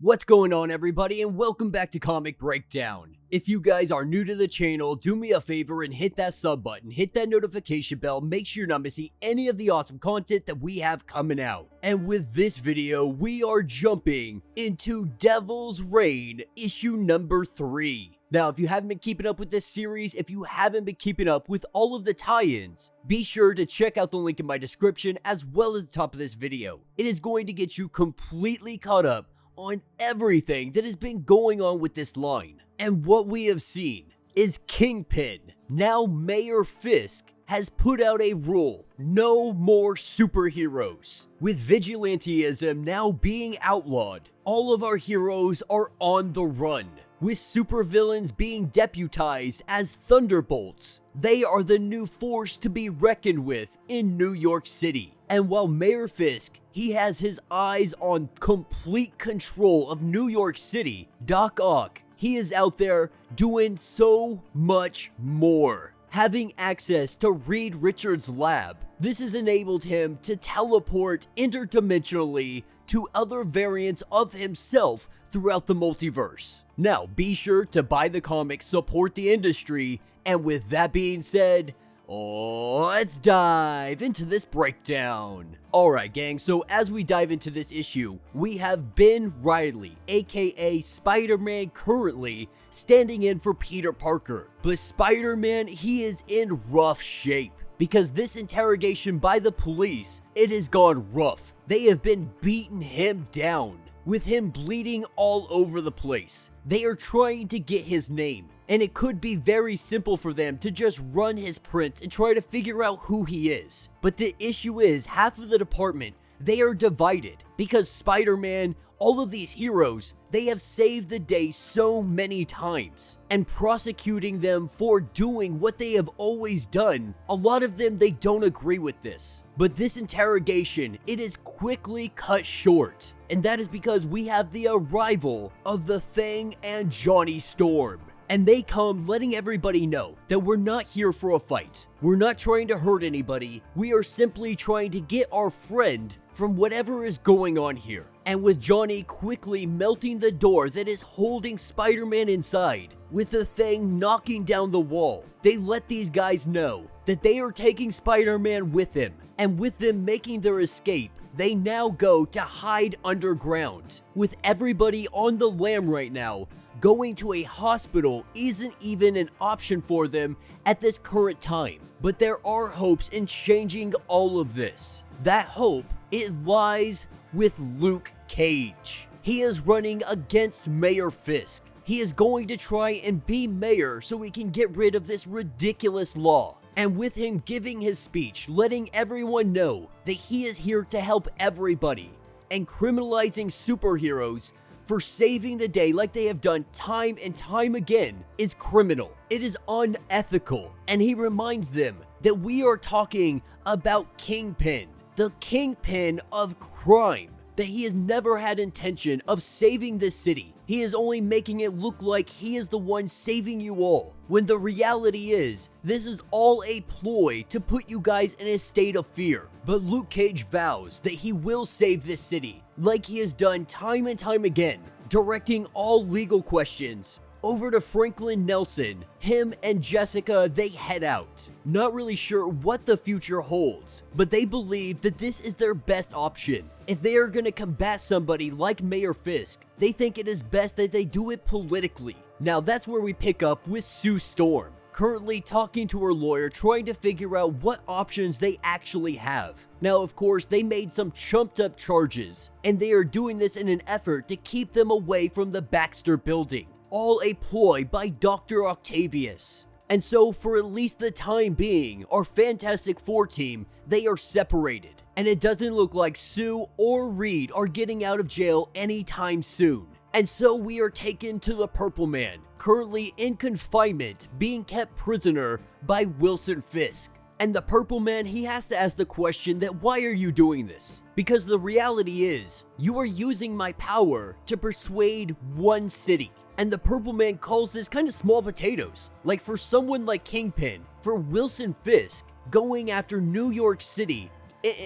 What's going on, everybody, and welcome back to Comic Breakdown. If you guys are new to the channel, do me a favor and hit that sub button, hit that notification bell, make sure you're not missing any of the awesome content that we have coming out. And with this video, we are jumping into Devil's Reign issue number 3. Now, if you haven't been keeping up with this series, if you haven't been keeping up with all of the tie-ins, be sure to check out the link in my description as well as the top of this video. It is going to get you completely caught up on everything that has been going on with this line. And what we have seen is Kingpin, now Mayor Fisk, has put out a rule: no more superheroes. With vigilantism now being outlawed, all of our heroes are on the run, with supervillains being deputized as Thunderbolts. They are the new force to be reckoned with in New York City. And while Mayor Fisk, he has his eyes on complete control of New York City, Doc Ock, he is out there doing so much more. Having access to Reed Richards' lab, this has enabled him to teleport interdimensionally to other variants of himself throughout the multiverse. Now, be sure to buy the comics, support the industry, and with that being said, let's dive into this breakdown. Alright gang, so as we dive into this issue, we have Ben Reilly, aka Spider-Man, currently standing in for Peter Parker. But Spider-Man, he is in rough shape, because this interrogation by the police, it has gone rough. They have been beating him down, with him bleeding all over the place. They are trying to get his name, and it could be very simple for them to just run his prints and try to figure out who he is. But the issue is, half of the department, they are divided, because Spider-Man, all of these heroes, they have saved the day so many times, and prosecuting them for doing what they have always done, a lot of them, they don't agree with this. But this interrogation, it is quickly cut short, and that is because we have the arrival of the Thing and Johnny Storm. And they come letting everybody know that we're not here for a fight. We're not trying to hurt anybody. We are simply trying to get our friend from whatever is going on here. And with Johnny quickly melting the door that is holding Spider-Man inside, with the Thing knocking down the wall, they let these guys know that they are taking Spider-Man with him. And with them making their escape, they now go to hide underground. With everybody on the lam right now, going to a hospital isn't even an option for them at this current time. But there are hopes in changing all of this. That hope, it lies with Luke Cage. He is running against Mayor Fisk. He is going to try and be mayor so he can get rid of this ridiculous law. And with him giving his speech, letting everyone know that he is here to help everybody, and criminalizing superheroes for saving the day like they have done time and time again, is criminal. It is unethical. And he reminds them that we are talking about Kingpin, the Kingpin of crime, that he has never had intention of saving this city. He is only making it look like he is the one saving you all, when the reality is, this is all a ploy to put you guys in a state of fear. But Luke Cage vows that he will save this city, like he has done time and time again, directing all legal questions over to Franklin Nelson. Him and Jessica, they head out. Not really sure what the future holds, but they believe that this is their best option. If they are going to combat somebody like Mayor Fisk, they think it is best that they do it politically. Now that's where we pick up with Sue Storm, currently talking to her lawyer, trying to figure out what options they actually have. Now, of course, they made some chumped up charges, and they are doing this in an effort to keep them away from the Baxter building. All a ploy by Dr. Octavius. And so, for at least the time being, our Fantastic Four team, they are separated. And it doesn't look like Sue or Reed are getting out of jail anytime soon. And so we are taken to the Purple Man, currently in confinement, being kept prisoner by Wilson Fisk. And the Purple Man, he has to ask the question that, why are you doing this? Because the reality is, you are using my power to persuade one city. And the Purple Man calls this kind of small potatoes. Like, for someone like Kingpin, for Wilson Fisk, going after New York City,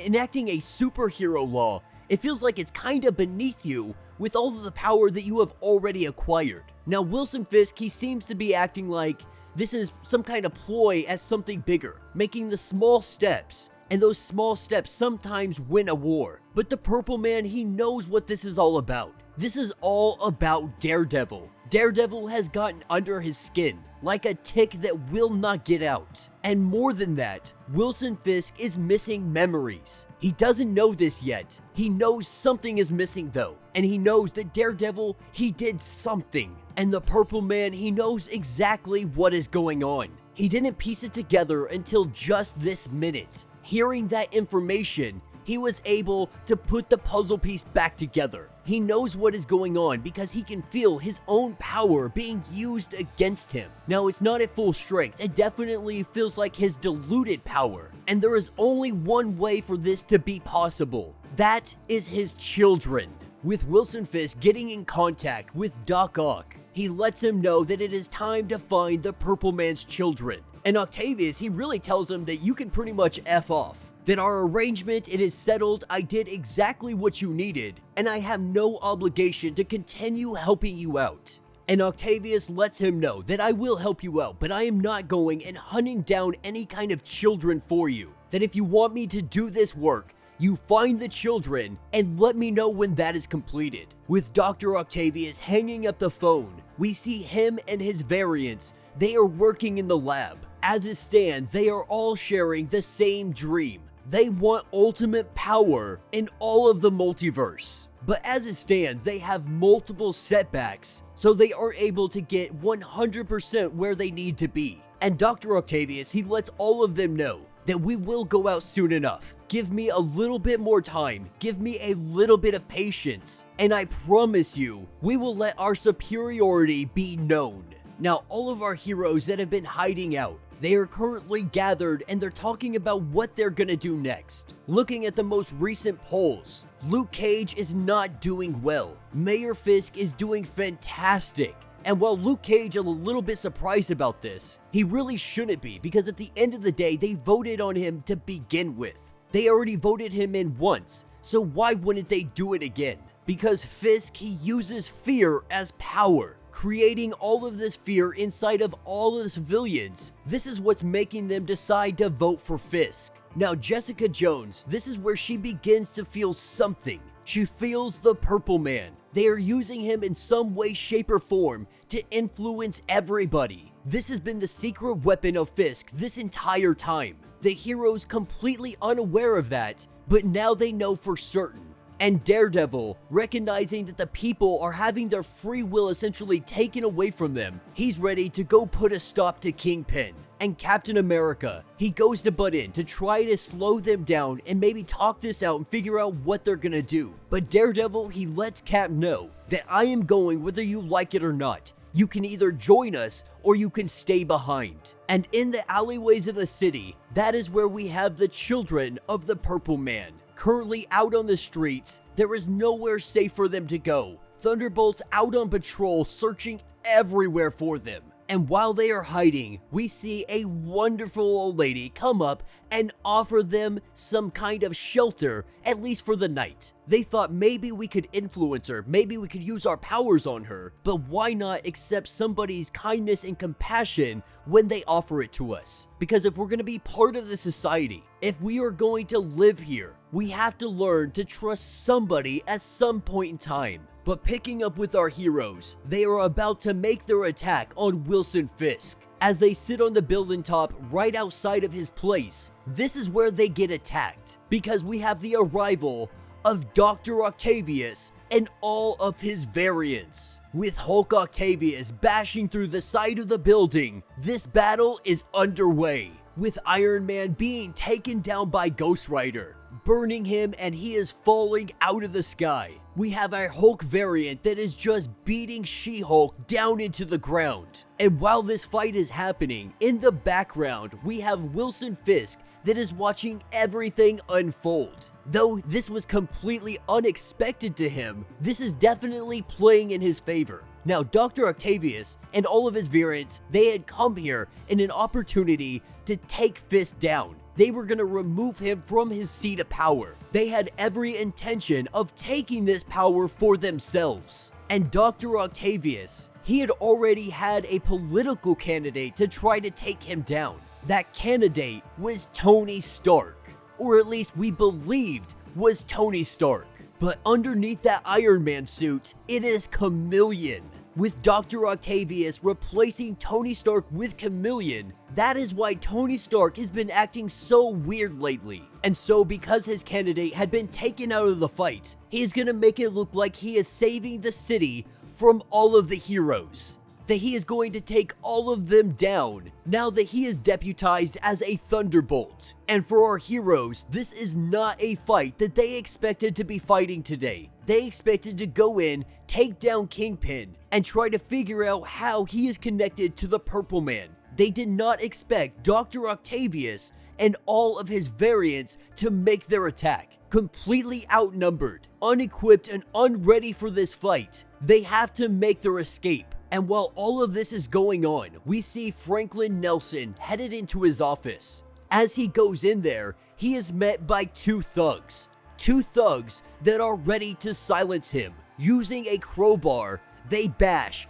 enacting a superhero law, It feels like it's kinda beneath you with all of the power that you have already acquired. Now, Wilson Fisk, he seems to be acting like this is some kind of ploy as something bigger, making the small steps, and those small steps sometimes win a war. But the Purple Man, he knows what this is all about. This is all about Daredevil. Daredevil has gotten under his skin, like a tick that will not get out. And more than that, Wilson Fisk is missing memories. He doesn't know this yet. He knows something is missing though, and he knows that Daredevil, he did something. And the Purple Man, he knows exactly what is going on. He didn't piece it together until just this minute. Hearing that information, he was able to put the puzzle piece back together. He knows what is going on because he can feel his own power being used against him. Now, it's not at full strength. It definitely feels like his diluted power. And there is only one way for this to be possible. That is his children. With Wilson Fisk getting in contact with Doc Ock, he lets him know that it is time to find the Purple Man's children. And Octavius, he really tells him that you can pretty much F off. That our arrangement, it is settled, I did exactly what you needed, and I have no obligation to continue helping you out. And Octavius lets him know that I will help you out, but I am not going and hunting down any kind of children for you. That if you want me to do this work, you find the children and let me know when that is completed. With Dr. Octavius hanging up the phone, we see him and his variants. They are working in the lab. As it stands, they are all sharing the same dream. They want ultimate power in all of the multiverse. But as it stands, they have multiple setbacks, so they are able to get 100% where they need to be. And Dr. Octavius, he lets all of them know that we will go out soon enough. Give me a little bit more time, give me a little bit of patience, and I promise you, we will let our superiority be known. Now, all of our heroes that have been hiding out, they are currently gathered and they're talking about what they're gonna do next. Looking at the most recent polls, Luke Cage is not doing well. Mayor Fisk is doing fantastic. And while Luke Cage is a little bit surprised about this, he really shouldn't be, because at the end of the day, they voted on him to begin with. They already voted him in once, so why wouldn't they do it again? Because Fisk, he uses fear as power, creating all of this fear inside of all of the civilians. This is what's making them decide to vote for Fisk. Now, Jessica Jones, this is where she begins to feel something. She feels the Purple Man. They are using him in some way, shape, or form to influence everybody. This has been the secret weapon of Fisk this entire time. The heroes completely unaware of that, but now they know for certain. And Daredevil, recognizing that the people are having their free will essentially taken away from them, he's ready to go put a stop to Kingpin. And Captain America, he goes to butt in to try to slow them down and maybe talk this out and figure out what they're gonna do. But Daredevil, he lets Cap know that I am going whether you like it or not. You can either join us or you can stay behind. And in the alleyways of the city, that is where we have the children of the Purple Man. Currently out on the streets, there is nowhere safe for them to go. Thunderbolts out on patrol, searching everywhere for them. And while they are hiding, we see a wonderful old lady come up and offer them some kind of shelter, at least for the night. They thought maybe we could influence her, maybe we could use our powers on her, but why not accept somebody's kindness and compassion when they offer it to us? Because if we're going to be part of the society, if we are going to live here, we have to learn to trust somebody at some point in time. But picking up with our heroes, they are about to make their attack on Wilson Fisk. As they sit on the building top right outside of his place, this is where they get attacked, because we have the arrival of Dr. Octavius and all of his variants. With Hulk Octavius bashing through the side of the building, this battle is underway, with Iron Man being taken down by Ghost Rider, burning him, and he is falling out of the sky. We have our Hulk variant that is just beating She-Hulk down into the ground. And while this fight is happening, in the background, we have Wilson Fisk that is watching everything unfold. Though this was completely unexpected to him, this is definitely playing in his favor. Now, Dr. Octavius and all of his variants, they had come here in an opportunity to take Fisk down. They were going to remove him from his seat of power. They had every intention of taking this power for themselves. And Dr. Octavius, he had already had a political candidate to try to take him down. That candidate was Tony Stark, or at least we believed was Tony Stark. But underneath that Iron Man suit, it is Chameleon. With Dr. Octavius replacing Tony Stark with Chameleon, that is why Tony Stark has been acting so weird lately. And so because his candidate had been taken out of the fight, he is gonna make it look like he is saving the city from all of the heroes. That he is going to take all of them down now that he is deputized as a Thunderbolt. And for our heroes, this is not a fight that they expected to be fighting today. They expected to go in, take down Kingpin, and try to figure out how he is connected to the Purple Man. They did not expect Dr. Octavius and all of his variants to make their attack. Completely outnumbered, unequipped, and unready for this fight, they have to make their escape. And while all of this is going on, we see Franklin Nelson headed into his office. As he goes in there, he is met by two thugs. Two thugs that are ready to silence him. Using a crowbar, they bash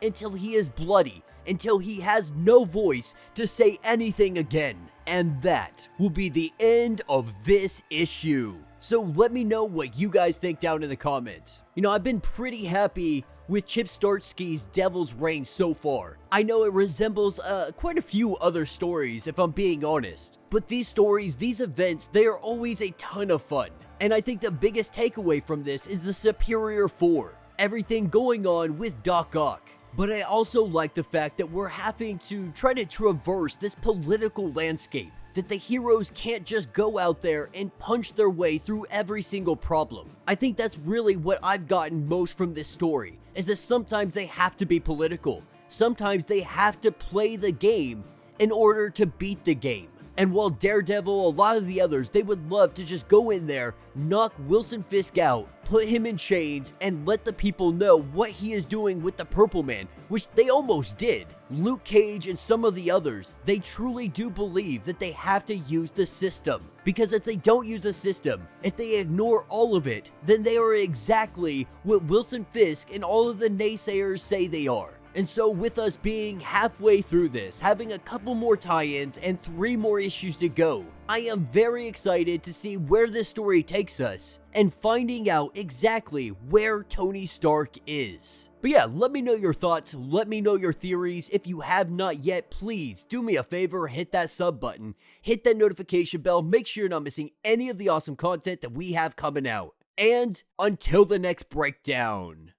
until he is bloody, until he has no voice to say anything again. And that will be the end of this issue. So let me know what you guys think down in the comments. You know, I've been pretty happy with Chip Zdarsky's Devil's Reign so far. I know it resembles quite a few other stories, if I'm being honest. But these stories, these events, they are always a ton of fun. And I think the biggest takeaway from this is the Superior Four. Everything going on with Doc Ock. But I also like the fact that we're having to try to traverse this political landscape. That the heroes can't just go out there and punch their way through every single problem. I think that's really what I've gotten most from this story, is that sometimes they have to be political. Sometimes they have to play the game in order to beat the game. And while Daredevil, a lot of the others, they would love to just go in there, knock Wilson Fisk out, put him in chains, and let the people know what he is doing with the Purple Man, which they almost did. Luke Cage and some of the others, they truly do believe that they have to use the system. Because if they don't use the system, if they ignore all of it, then they are exactly what Wilson Fisk and all of the naysayers say they are. And so with us being halfway through this, having a couple more tie-ins and 3 more issues to go, I am very excited to see where this story takes us and finding out exactly where Tony Stark is. But yeah, let me know your thoughts, let me know your theories. If you have not yet, please do me a favor, hit that sub button, hit that notification bell, make sure you're not missing any of the awesome content that we have coming out. And until the next breakdown.